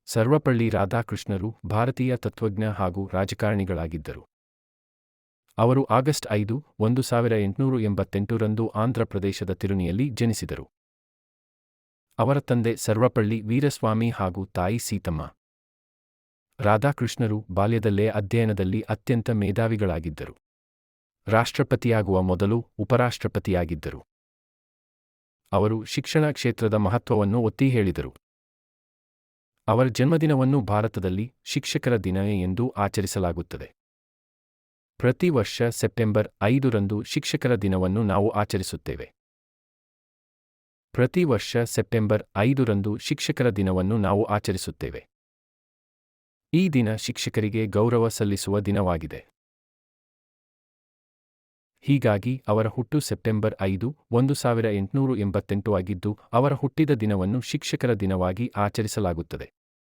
ಸರ್ವಪಳ್ಳಿ ರಾಧಾಕೃಷ್ಣರು ಭಾರತೀಯ ತತ್ವಜ್ಞ ಹಾಗೂ ರಾಜಕಾರಣಿಗಳಾಗಿದ್ದರು. ಅವರು ಆಗಸ್ಟ್ 5, 1888 ರಂದು ಆಂಧ್ರಪ್ರದೇಶದ ತಿರುನಿಯಲ್ಲಿ ಜನಿಸಿದರು. ಅವರ ತಂದೆ ಸರ್ವಪಳ್ಳಿ ವೀರಸ್ವಾಮಿ ಹಾಗೂ ತಾಯಿ ಸೀತಮ್ಮ. ರಾಧಾಕೃಷ್ಣರು ಬಾಲ್ಯದಲ್ಲೇ ಅಧ್ಯಯನದಲ್ಲಿ ಅತ್ಯಂತ ಮೇಧಾವಿಗಳಾಗಿದ್ದರು. ರಾಷ್ಟ್ರಪತಿಯಾಗುವ ಮೊದಲು ಉಪರಾಷ್ಟ್ರಪತಿಯಾಗಿದ್ದರು. ಅವರು ಶಿಕ್ಷಣ ಕ್ಷೇತ್ರದ ಮಹತ್ವವನ್ನು ಒತ್ತಿ ಹೇಳಿದರು. ಅವರ ಜನ್ಮದಿನವನ್ನು ಭಾರತದಲ್ಲಿ ಶಿಕ್ಷಕರ ದಿನ ಎಂದು ಆಚರಿಸಲಾಗುತ್ತದೆ. ಪ್ರತಿ ವರ್ಷ ಸೆಪ್ಟೆಂಬರ್ 5 ರಂದು ಶಿಕ್ಷಕರ ದಿನವನ್ನು ನಾವು ಆಚರಿಸುತ್ತೇವೆ. ಪ್ರತಿ ವರ್ಷ ಸೆಪ್ಟೆಂಬರ್ 5 ರಂದು ಶಿಕ್ಷಕರ ದಿನವನ್ನು ನಾವು ಆಚರಿಸುತ್ತೇವೆ. ಈ ದಿನ ಶಿಕ್ಷಕರಿಗೆ ಗೌರವ ಸಲ್ಲಿಸುವ ದಿನವಾಗಿದೆ. ಹೀಗಾಗಿ ಅವರ ಹುಟ್ಟು ಸೆಪ್ಟೆಂಬರ್ 5, 1888 ಆಗಿದ್ದು ಅವರ ಹುಟ್ಟಿದ ದಿನವನ್ನು ಶಿಕ್ಷಕರ ದಿನವಾಗಿ ಆಚರಿಸಲಾಗುತ್ತದೆ.